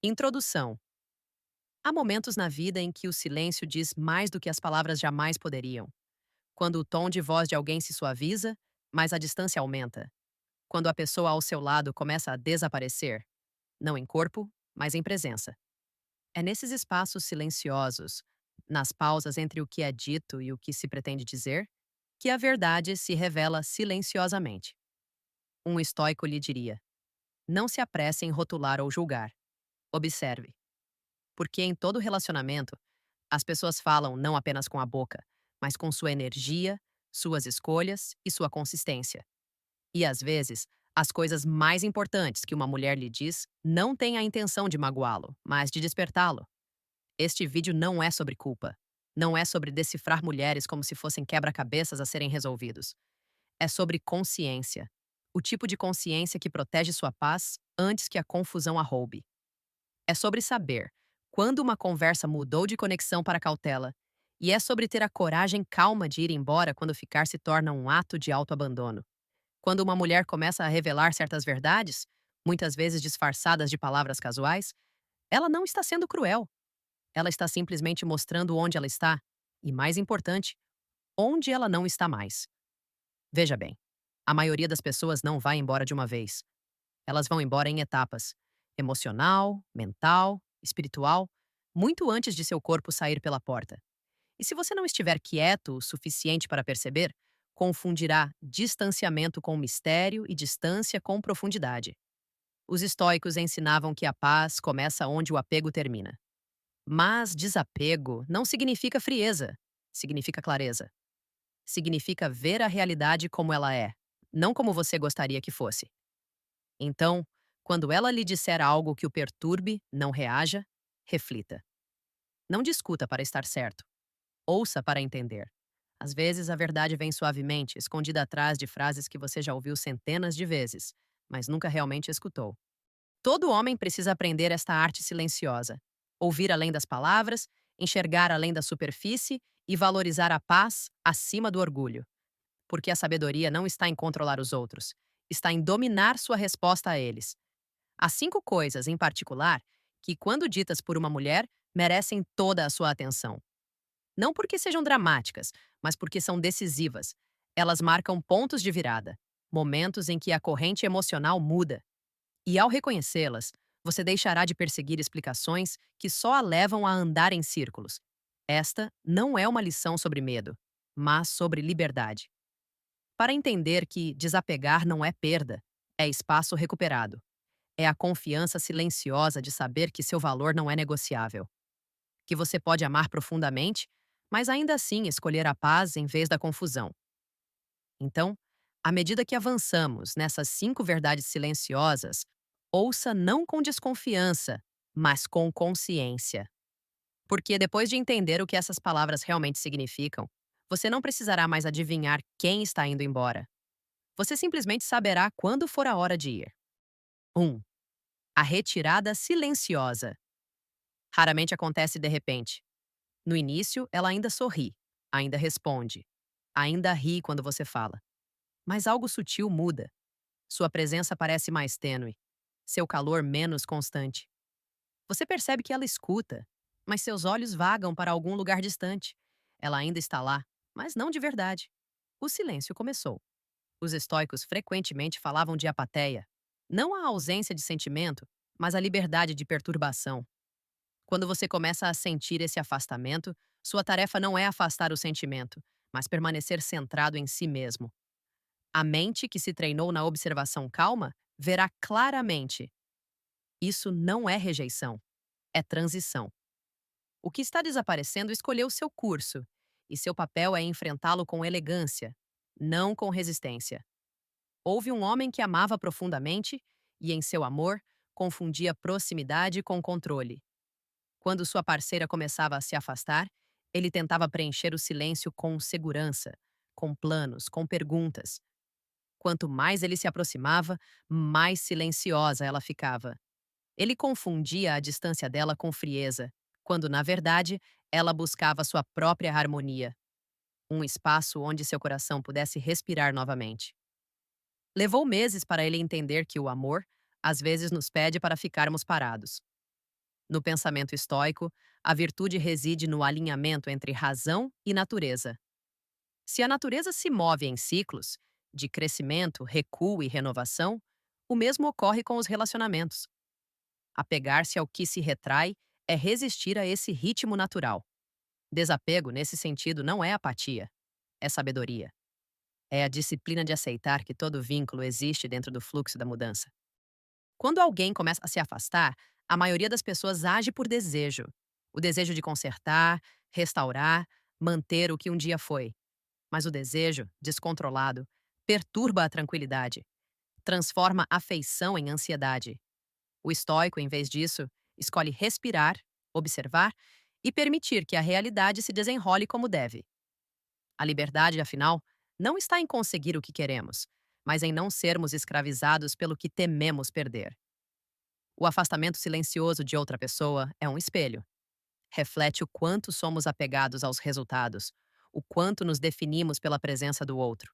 Introdução. Há momentos na vida em que o silêncio diz mais do que as palavras jamais poderiam. Quando o tom de voz de alguém se suaviza, mas a distância aumenta. Quando a pessoa ao seu lado começa a desaparecer, não em corpo, mas em presença. É nesses espaços silenciosos, nas pausas entre o que é dito e o que se pretende dizer, que a verdade se revela silenciosamente. Um estoico lhe diria: não se apresse em rotular ou julgar. Observe. Porque em todo relacionamento, as pessoas falam não apenas com a boca, mas com sua energia, suas escolhas e sua consistência. E às vezes, as coisas mais importantes que uma mulher lhe diz não têm a intenção de magoá-lo, mas de despertá-lo. Este vídeo não é sobre culpa. Não é sobre decifrar mulheres como se fossem quebra-cabeças a serem resolvidos. É sobre consciência. O tipo de consciência que protege sua paz antes que a confusão a roube. É sobre saber quando uma conversa mudou de conexão para cautela. E é sobre ter a coragem calma de ir embora quando ficar se torna um ato de autoabandono. Quando uma mulher começa a revelar certas verdades, muitas vezes disfarçadas de palavras casuais, ela não está sendo cruel. Ela está simplesmente mostrando onde ela está e, mais importante, onde ela não está mais. Veja bem, a maioria das pessoas não vai embora de uma vez. Elas vão embora em etapas: emocional, mental, espiritual, muito antes de seu corpo sair pela porta. E se você não estiver quieto o suficiente para perceber, confundirá distanciamento com mistério e distância com profundidade. Os estoicos ensinavam que a paz começa onde o apego termina. Mas desapego não significa frieza, significa clareza. Significa ver a realidade como ela é, não como você gostaria que fosse. Então, quando ela lhe disser algo que o perturbe, não reaja, reflita. Não discuta para estar certo. Ouça para entender. Às vezes a verdade vem suavemente, escondida atrás de frases que você já ouviu centenas de vezes, mas nunca realmente escutou. Todo homem precisa aprender esta arte silenciosa. Ouvir além das palavras, enxergar além da superfície e valorizar a paz acima do orgulho. Porque a sabedoria não está em controlar os outros, está em dominar sua resposta a eles. Há 5 coisas, em particular, que, quando ditas por uma mulher, merecem toda a sua atenção. Não porque sejam dramáticas, mas porque são decisivas. Elas marcam pontos de virada, momentos em que a corrente emocional muda. E ao reconhecê-las, você deixará de perseguir explicações que só a levam a andar em círculos. Esta não é uma lição sobre medo, mas sobre liberdade. Para entender que desapegar não é perda, é espaço recuperado. É a confiança silenciosa de saber que seu valor não é negociável. Que você pode amar profundamente, mas ainda assim escolher a paz em vez da confusão. Então, à medida que avançamos nessas 5 verdades silenciosas, ouça não com desconfiança, mas com consciência. Porque depois de entender o que essas palavras realmente significam, você não precisará mais adivinhar quem está indo embora. Você simplesmente saberá quando for a hora de ir. 1. A retirada silenciosa. Raramente acontece de repente. No início, ela ainda sorri, ainda responde, ainda ri quando você fala. Mas algo sutil muda. Sua presença parece mais tênue, seu calor menos constante. Você percebe que ela escuta, mas seus olhos vagam para algum lugar distante. Ela ainda está lá, mas não de verdade. O silêncio começou. Os estoicos frequentemente falavam de apateia, não a ausência de sentimento, mas a liberdade de perturbação. Quando você começa a sentir esse afastamento, sua tarefa não é afastar o sentimento, mas permanecer centrado em si mesmo. A mente que se treinou na observação calma verá claramente. Isso não é rejeição, é transição. O que está desaparecendo escolheu seu curso, e seu papel é enfrentá-lo com elegância, não com resistência. Houve um homem que amava profundamente e, em seu amor, confundia proximidade com controle. Quando sua parceira começava a se afastar, ele tentava preencher o silêncio com segurança, com planos, com perguntas. Quanto mais ele se aproximava, mais silenciosa ela ficava. Ele confundia a distância dela com frieza, quando, na verdade, ela buscava sua própria harmonia, um espaço onde seu coração pudesse respirar novamente. Levou meses para ele entender que o amor, às vezes, nos pede para ficarmos parados. No pensamento estoico, a virtude reside no alinhamento entre razão e natureza. Se a natureza se move em ciclos, de crescimento, recuo e renovação, o mesmo ocorre com os relacionamentos. Apegar-se ao que se retrai é resistir a esse ritmo natural. Desapego, nesse sentido, não é apatia, é sabedoria. É a disciplina de aceitar que todo vínculo existe dentro do fluxo da mudança. Quando alguém começa a se afastar, a maioria das pessoas age por desejo. O desejo de consertar, restaurar, manter o que um dia foi. Mas o desejo, descontrolado, perturba a tranquilidade, transforma a afeição em ansiedade. O estoico, em vez disso, escolhe respirar, observar e permitir que a realidade se desenrole como deve. A liberdade, afinal, não está em conseguir o que queremos, mas em não sermos escravizados pelo que tememos perder. O afastamento silencioso de outra pessoa é um espelho. Reflete o quanto somos apegados aos resultados, o quanto nos definimos pela presença do outro.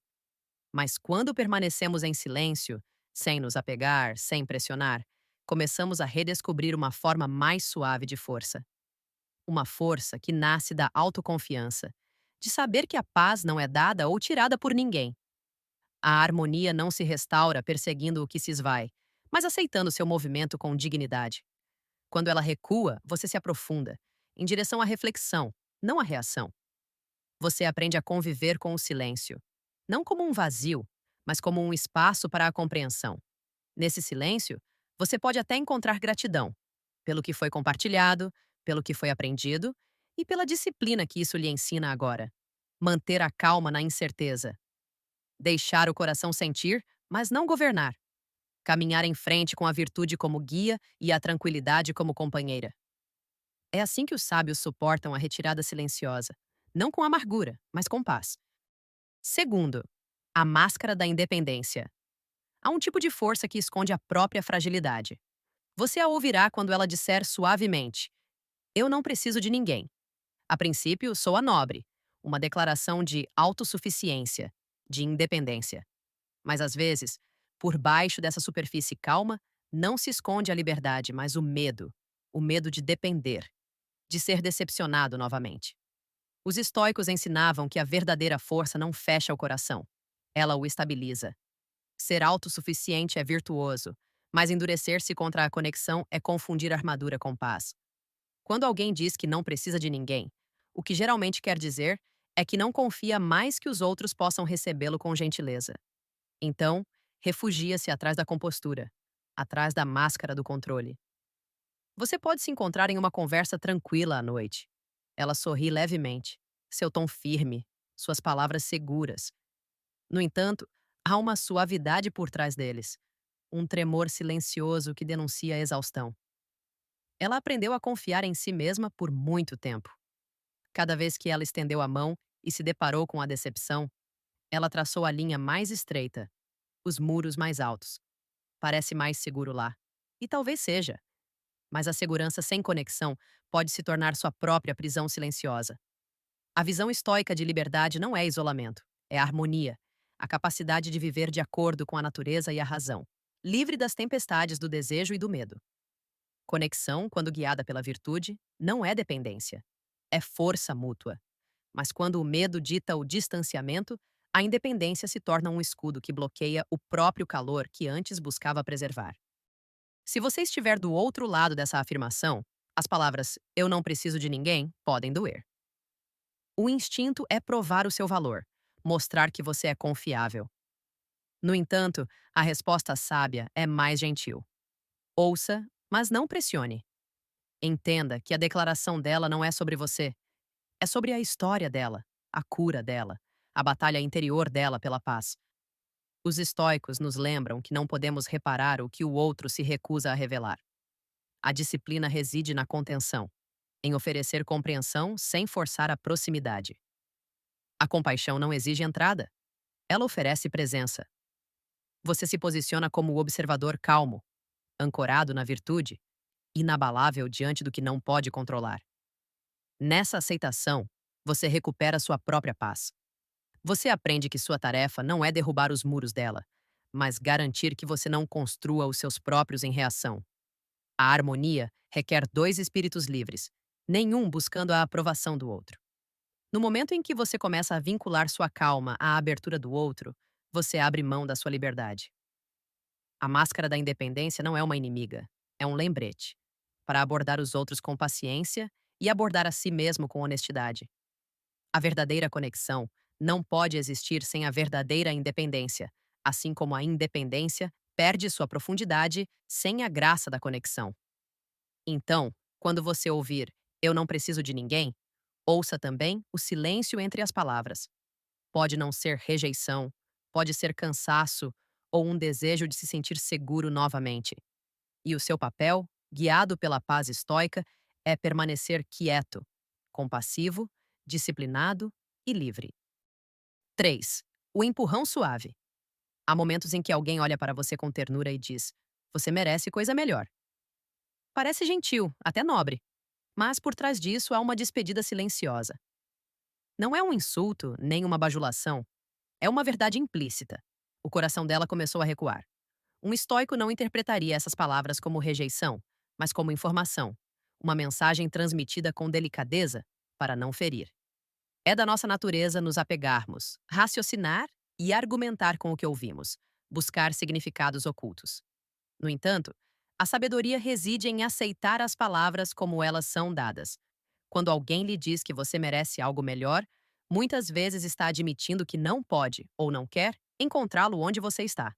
Mas quando permanecemos em silêncio, sem nos apegar, sem pressionar, começamos a redescobrir uma forma mais suave de força. Uma força que nasce da autoconfiança, de saber que a paz não é dada ou tirada por ninguém. A harmonia não se restaura perseguindo o que se esvai, mas aceitando seu movimento com dignidade. Quando ela recua, você se aprofunda, em direção à reflexão, não à reação. Você aprende a conviver com o silêncio, não como um vazio, mas como um espaço para a compreensão. Nesse silêncio, você pode até encontrar gratidão pelo que foi compartilhado, pelo que foi aprendido e pela disciplina que isso lhe ensina agora. Manter a calma na incerteza. Deixar o coração sentir, mas não governar. Caminhar em frente com a virtude como guia e a tranquilidade como companheira. É assim que os sábios suportam a retirada silenciosa, não com amargura, mas com paz. Segundo, a máscara da independência. Há um tipo de força que esconde a própria fragilidade. Você a ouvirá quando ela disser suavemente: Eu não preciso de ninguém. A princípio, soa nobre, uma declaração de autossuficiência, de independência. Mas às vezes, por baixo dessa superfície calma, não se esconde a liberdade, mas o medo de depender, de ser decepcionado novamente. Os estoicos ensinavam que a verdadeira força não fecha o coração, ela o estabiliza. Ser autossuficiente é virtuoso, mas endurecer-se contra a conexão é confundir armadura com paz. Quando alguém diz que não precisa de ninguém, o que geralmente quer dizer é que não confia mais que os outros possam recebê-lo com gentileza. Então, refugia-se atrás da compostura, atrás da máscara do controle. Você pode se encontrar em uma conversa tranquila à noite. Ela sorri levemente, seu tom firme, suas palavras seguras. No entanto, há uma suavidade por trás deles, um tremor silencioso que denuncia a exaustão. Ela aprendeu a confiar em si mesma por muito tempo. Cada vez que ela estendeu a mão e se deparou com a decepção, ela traçou a linha mais estreita, os muros mais altos. Parece mais seguro lá. E talvez seja, mas a segurança sem conexão pode se tornar sua própria prisão silenciosa. A visão estoica de liberdade não é isolamento, é harmonia, a capacidade de viver de acordo com a natureza e a razão, livre das tempestades do desejo e do medo. Conexão, quando guiada pela virtude, não é dependência, é força mútua. Mas quando o medo dita o distanciamento, a independência se torna um escudo que bloqueia o próprio calor que antes buscava preservar. Se você estiver do outro lado dessa afirmação, as palavras eu não preciso de ninguém podem doer. O instinto é provar o seu valor, mostrar que você é confiável. No entanto, a resposta sábia é mais gentil. Ouça, mas não pressione. Entenda que a declaração dela não é sobre você, é sobre a história dela, a cura dela, a batalha interior dela pela paz. Os estoicos nos lembram que não podemos reparar o que o outro se recusa a revelar. A disciplina reside na contenção, em oferecer compreensão sem forçar a proximidade. A compaixão não exige entrada, ela oferece presença. Você se posiciona como o observador calmo, ancorado na virtude, inabalável diante do que não pode controlar. Nessa aceitação, você recupera sua própria paz. Você aprende que sua tarefa não é derrubar os muros dela, mas garantir que você não construa os seus próprios em reação. A harmonia requer dois espíritos livres, nenhum buscando a aprovação do outro. No momento em que você começa a vincular sua calma à abertura do outro, você abre mão da sua liberdade. A máscara da independência não é uma inimiga, é um lembrete para abordar os outros com paciência e abordar a si mesmo com honestidade. A verdadeira conexão não pode existir sem a verdadeira independência, assim como a independência perde sua profundidade sem a graça da conexão. Então, quando você ouvir "eu não preciso de ninguém", ouça também o silêncio entre as palavras. Pode não ser rejeição, pode ser cansaço ou um desejo de se sentir seguro novamente. E o seu papel, guiado pela paz estoica, é permanecer quieto, compassivo, disciplinado e livre. 3. O empurrão suave. Há momentos em que alguém olha para você com ternura e diz: "Você merece coisa melhor." Parece gentil, até nobre, mas por trás disso há uma despedida silenciosa. Não é um insulto nem uma bajulação, é uma verdade implícita. O coração dela começou a recuar. Um estoico não interpretaria essas palavras como rejeição, mas como informação, uma mensagem transmitida com delicadeza para não ferir. É da nossa natureza nos apegarmos, raciocinar e argumentar com o que ouvimos, buscar significados ocultos. No entanto, a sabedoria reside em aceitar as palavras como elas são dadas. Quando alguém lhe diz que você merece algo melhor, muitas vezes está admitindo que não pode ou não quer encontrá-lo onde você está.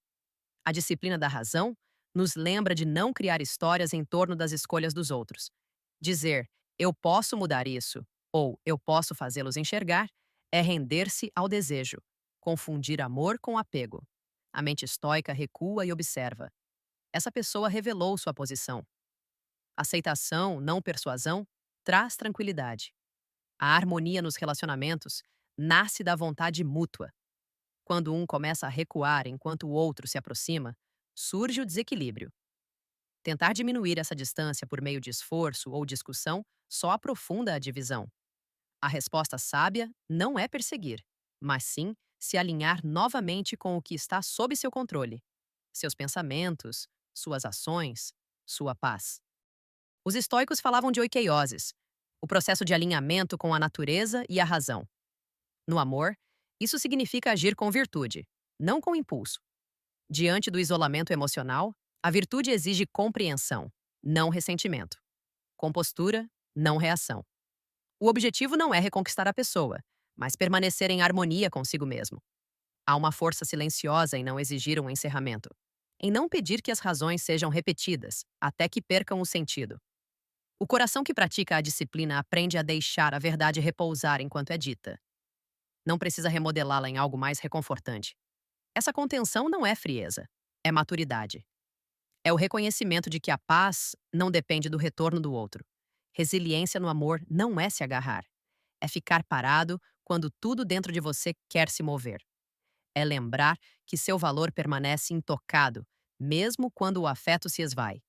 A disciplina da razão nos lembra de não criar histórias em torno das escolhas dos outros. Dizer "eu posso mudar isso" ou "eu posso fazê-los enxergar" é render-se ao desejo, confundir amor com apego. A mente estoica recua e observa. Essa pessoa revelou sua posição. Aceitação, não persuasão, traz tranquilidade. A harmonia nos relacionamentos nasce da vontade mútua. Quando um começa a recuar enquanto o outro se aproxima, surge o desequilíbrio. Tentar diminuir essa distância por meio de esforço ou discussão só aprofunda a divisão. A resposta sábia não é perseguir, mas sim se alinhar novamente com o que está sob seu controle: seus pensamentos, suas ações, sua paz. Os estoicos falavam de oikeioses, o processo de alinhamento com a natureza e a razão. No amor, isso significa agir com virtude, não com impulso. Diante do isolamento emocional, a virtude exige compreensão, não ressentimento. Compostura, não reação. O objetivo não é reconquistar a pessoa, mas permanecer em harmonia consigo mesmo. Há uma força silenciosa em não exigir um encerramento, em não pedir que as razões sejam repetidas, até que percam o sentido. O coração que pratica a disciplina aprende a deixar a verdade repousar enquanto é dita. Não precisa remodelá-la em algo mais reconfortante. Essa contenção não é frieza, é maturidade. É o reconhecimento de que a paz não depende do retorno do outro. Resiliência no amor não é se agarrar, é ficar parado quando tudo dentro de você quer se mover. É lembrar que seu valor permanece intocado, mesmo quando o afeto se esvai.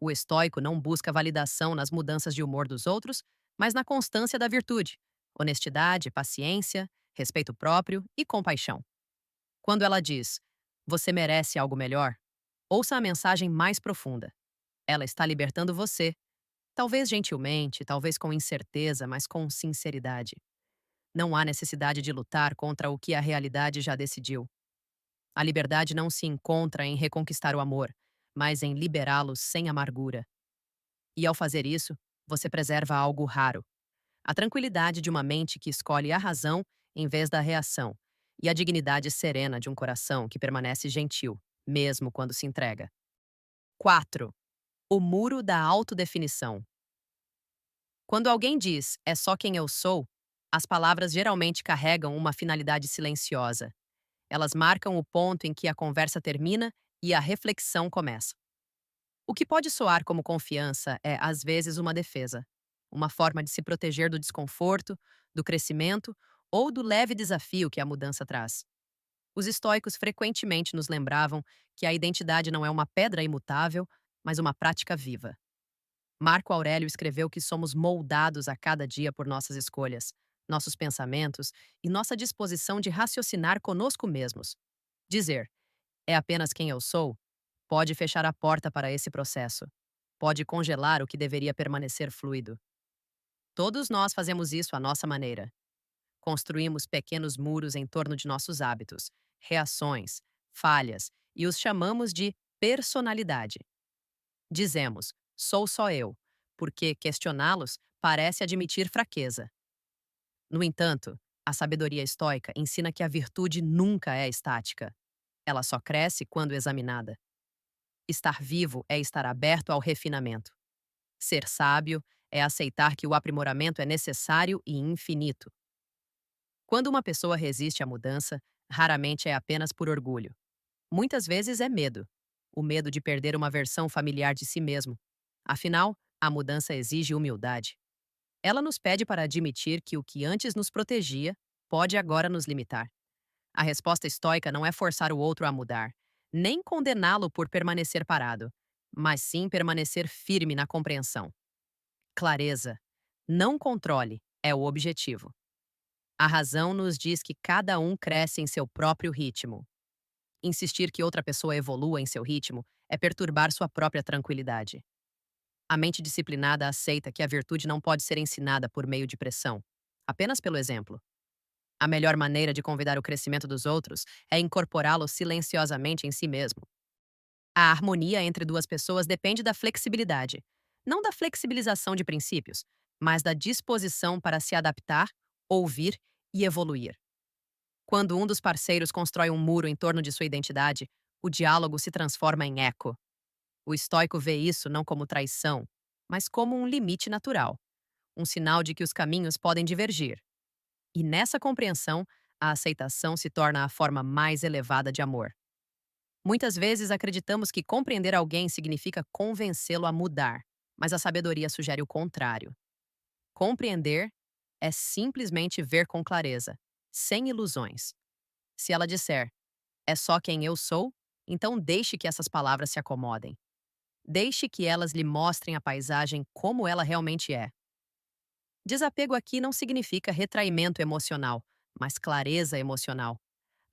O estoico não busca validação nas mudanças de humor dos outros, mas na constância da virtude, honestidade, paciência, respeito próprio e compaixão. Quando ela diz, "Você merece algo melhor", ouça a mensagem mais profunda. Ela está libertando você, talvez gentilmente, talvez com incerteza, mas com sinceridade. Não há necessidade de lutar contra o que a realidade já decidiu. A liberdade não se encontra em reconquistar o amor, mas em liberá-lo sem amargura. E ao fazer isso, você preserva algo raro: a tranquilidade de uma mente que escolhe a razão em vez da reação, e a dignidade serena de um coração que permanece gentil, mesmo quando se entrega. 4. O muro da autodefinição. Quando alguém diz "é só quem eu sou", as palavras geralmente carregam uma finalidade silenciosa. Elas marcam o ponto em que a conversa termina e a reflexão começa. O que pode soar como confiança é, às vezes, uma defesa, uma forma de se proteger do desconforto, do crescimento ou do leve desafio que a mudança traz. Os estoicos frequentemente nos lembravam que a identidade não é uma pedra imutável, mas uma prática viva. Marco Aurélio escreveu que somos moldados a cada dia por nossas escolhas, nossos pensamentos e nossa disposição de raciocinar conosco mesmos. Dizer "é apenas quem eu sou" pode fechar a porta para esse processo. pode congelar o que deveria permanecer fluido. Todos nós fazemos isso à nossa maneira. Construímos pequenos muros em torno de nossos hábitos, reações, falhas e os chamamos de personalidade. Dizemos, sou só eu, porque questioná-los parece admitir fraqueza. No entanto, a sabedoria estoica ensina que a virtude nunca é estática. Ela só cresce quando examinada. Estar vivo é estar aberto ao refinamento. Ser sábio é aceitar que o aprimoramento é necessário e infinito. Quando uma pessoa resiste à mudança, raramente é apenas por orgulho. Muitas vezes é medo. O medo de perder uma versão familiar de si mesmo. Afinal, a mudança exige humildade. Ela nos pede para admitir que o que antes nos protegia pode agora nos limitar. A resposta estoica não é forçar o outro a mudar, nem condená-lo por permanecer parado, mas sim permanecer firme na compreensão. Clareza, não controle, é o objetivo. A razão nos diz que cada um cresce em seu próprio ritmo. Insistir que outra pessoa evolua em seu ritmo é perturbar sua própria tranquilidade. A mente disciplinada aceita que a virtude não pode ser ensinada por meio de pressão, apenas pelo exemplo. A melhor maneira de convidar o crescimento dos outros é incorporá-lo silenciosamente em si mesmo. A harmonia entre duas pessoas depende da flexibilidade, não da flexibilização de princípios, mas da disposição para se adaptar, ouvir e evoluir. Quando um dos parceiros constrói um muro em torno de sua identidade, o diálogo se transforma em eco. O estoico vê isso não como traição, mas como um limite natural, um sinal de que os caminhos podem divergir. E nessa compreensão, a aceitação se torna a forma mais elevada de amor. Muitas vezes acreditamos que compreender alguém significa convencê-lo a mudar, mas a sabedoria sugere o contrário. Compreender é simplesmente ver com clareza, sem ilusões. Se ela disser, é só quem eu sou, então deixe que essas palavras se acomodem. Deixe que elas lhe mostrem a paisagem como ela realmente é. Desapego aqui não significa retraimento emocional, mas clareza emocional.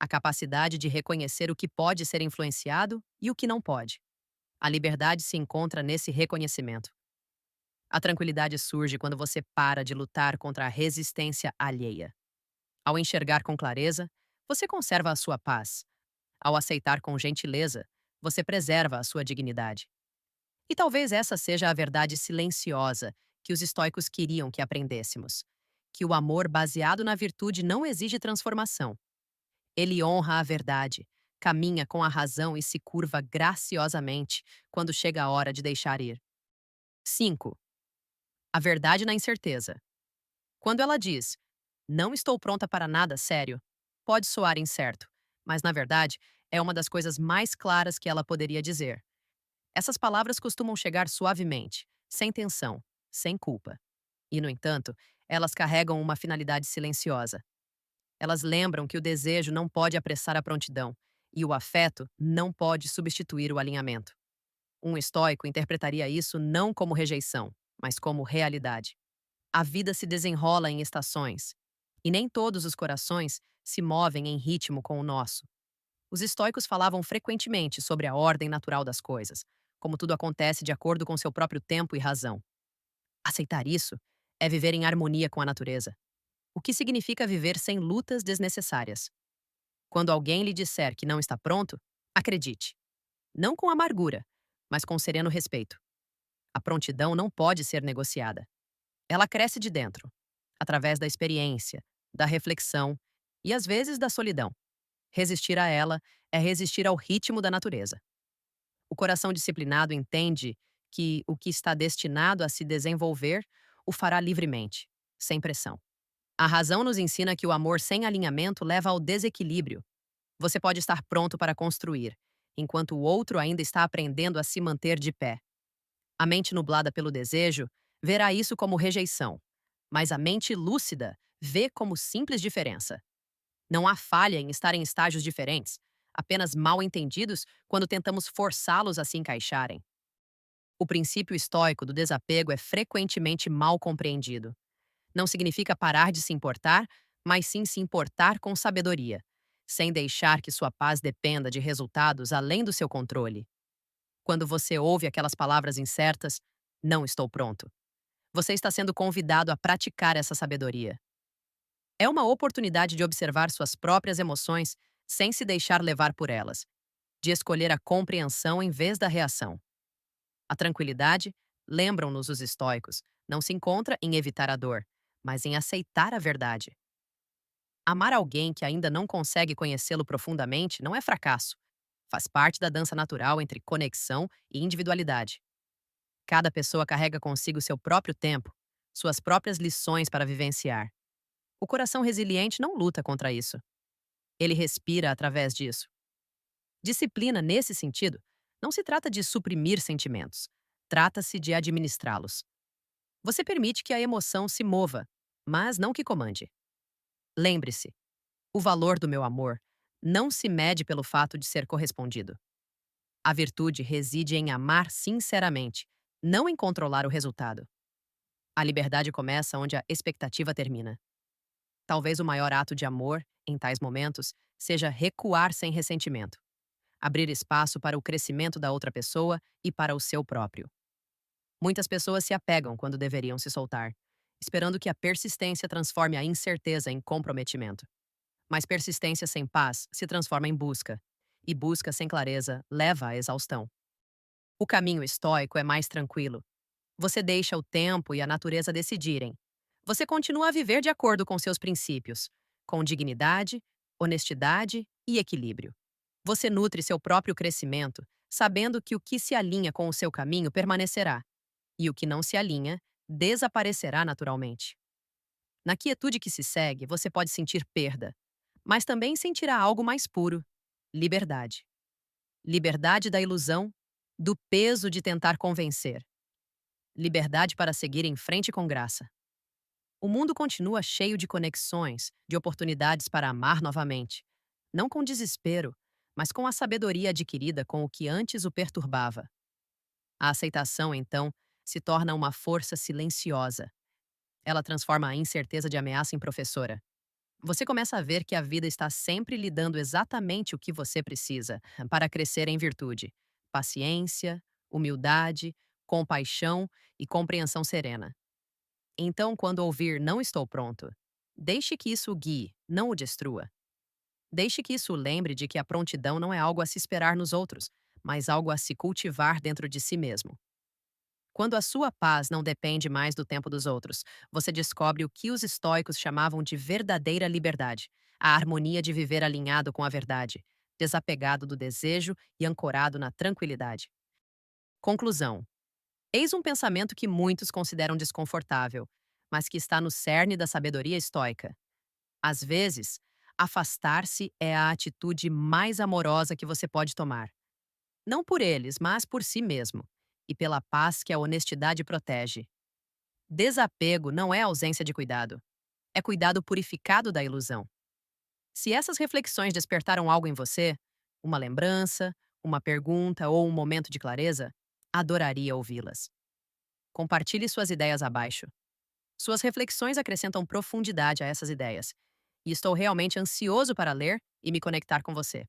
A capacidade de reconhecer o que pode ser influenciado e o que não pode. A liberdade se encontra nesse reconhecimento. A tranquilidade surge quando você para de lutar contra a resistência alheia. Ao enxergar com clareza, você conserva a sua paz. Ao aceitar com gentileza, você preserva a sua dignidade. E talvez essa seja a verdade silenciosa que os estoicos queriam que aprendêssemos: que o amor baseado na virtude não exige transformação. Ele honra a verdade, caminha com a razão e se curva graciosamente quando chega a hora de deixar ir. 5. A verdade na incerteza. Quando ela diz, não estou pronta para nada sério, pode soar incerto, mas na verdade é uma das coisas mais claras que ela poderia dizer. Essas palavras costumam chegar suavemente, sem tensão, sem culpa. E, no entanto, elas carregam uma finalidade silenciosa. Elas lembram que o desejo não pode apressar a prontidão e o afeto não pode substituir o alinhamento. Um estoico interpretaria isso não como rejeição, mas como realidade. A vida se desenrola em estações, e nem todos os corações se movem em ritmo com o nosso. Os estoicos falavam frequentemente sobre a ordem natural das coisas, como tudo acontece de acordo com seu próprio tempo e razão. Aceitar isso é viver em harmonia com a natureza, o que significa viver sem lutas desnecessárias. Quando alguém lhe disser que não está pronto, acredite. Não com amargura, mas com sereno respeito. A prontidão não pode ser negociada. Ela cresce de dentro, através da experiência, da reflexão e às vezes da solidão. Resistir a ela é resistir ao ritmo da natureza. O coração disciplinado entende que o que está destinado a se desenvolver o fará livremente, sem pressão. A razão nos ensina que o amor sem alinhamento leva ao desequilíbrio. Você pode estar pronto para construir, enquanto o outro ainda está aprendendo a se manter de pé. A mente nublada pelo desejo verá isso como rejeição, mas a mente lúcida vê como simples diferença. Não há falha em estar em estágios diferentes, apenas mal entendidos quando tentamos forçá-los a se encaixarem. O princípio estoico do desapego é frequentemente mal compreendido. Não significa parar de se importar, mas sim se importar com sabedoria, sem deixar que sua paz dependa de resultados além do seu controle. Quando você ouve aquelas palavras incertas, não estou pronto. Você está sendo convidado a praticar essa sabedoria. É uma oportunidade de observar suas próprias emoções sem se deixar levar por elas, de escolher a compreensão em vez da reação. A tranquilidade, lembram-nos os estoicos, não se encontra em evitar a dor, mas em aceitar a verdade. Amar alguém que ainda não consegue conhecê-lo profundamente não é fracasso. Faz parte da dança natural entre conexão e individualidade. Cada pessoa carrega consigo seu próprio tempo, suas próprias lições para vivenciar. O coração resiliente não luta contra isso. Ele respira através disso. Disciplina, nesse sentido, não se trata de suprimir sentimentos. Trata-se de administrá-los. Você permite que a emoção se mova, mas não que comande. Lembre-se, o valor do meu amor não se mede pelo fato de ser correspondido. A virtude reside em amar sinceramente, não em controlar o resultado. A liberdade começa onde a expectativa termina. Talvez o maior ato de amor, em tais momentos, seja recuar sem ressentimento, abrir espaço para o crescimento da outra pessoa e para o seu próprio. Muitas pessoas se apegam quando deveriam se soltar, esperando que a persistência transforme a incerteza em comprometimento. Mas persistência sem paz se transforma em busca, e busca sem clareza leva à exaustão. O caminho estoico é mais tranquilo. Você deixa o tempo e a natureza decidirem. Você continua a viver de acordo com seus princípios, com dignidade, honestidade e equilíbrio. Você nutre seu próprio crescimento, sabendo que o que se alinha com o seu caminho permanecerá, e o que não se alinha desaparecerá naturalmente. Na quietude que se segue, você pode sentir perda, mas também sentirá algo mais puro: liberdade. Liberdade da ilusão, do peso de tentar convencer. Liberdade para seguir em frente com graça. O mundo continua cheio de conexões, de oportunidades para amar novamente. Não com desespero, mas com a sabedoria adquirida com o que antes o perturbava. A aceitação, então, se torna uma força silenciosa. Ela transforma a incerteza de ameaça em professora. Você começa a ver que a vida está sempre lhe dando exatamente o que você precisa para crescer em virtude: paciência, humildade, compaixão e compreensão serena. Então, quando ouvir "não estou pronto", deixe que isso o guie, não o destrua. Deixe que isso o lembre de que a prontidão não é algo a se esperar nos outros, mas algo a se cultivar dentro de si mesmo. Quando a sua paz não depende mais do tempo dos outros, você descobre o que os estoicos chamavam de verdadeira liberdade, a harmonia de viver alinhado com a verdade, desapegado do desejo e ancorado na tranquilidade. Conclusão: eis um pensamento que muitos consideram desconfortável, mas que está no cerne da sabedoria estoica. Às vezes, afastar-se é a atitude mais amorosa que você pode tomar. Não por eles, mas por si mesmo, e pela paz que a honestidade protege. Desapego não é ausência de cuidado, é cuidado purificado da ilusão. Se essas reflexões despertaram algo em você, uma lembrança, uma pergunta ou um momento de clareza, adoraria ouvi-las. Compartilhe suas ideias abaixo. Suas reflexões acrescentam profundidade a essas ideias, e estou realmente ansioso para ler e me conectar com você.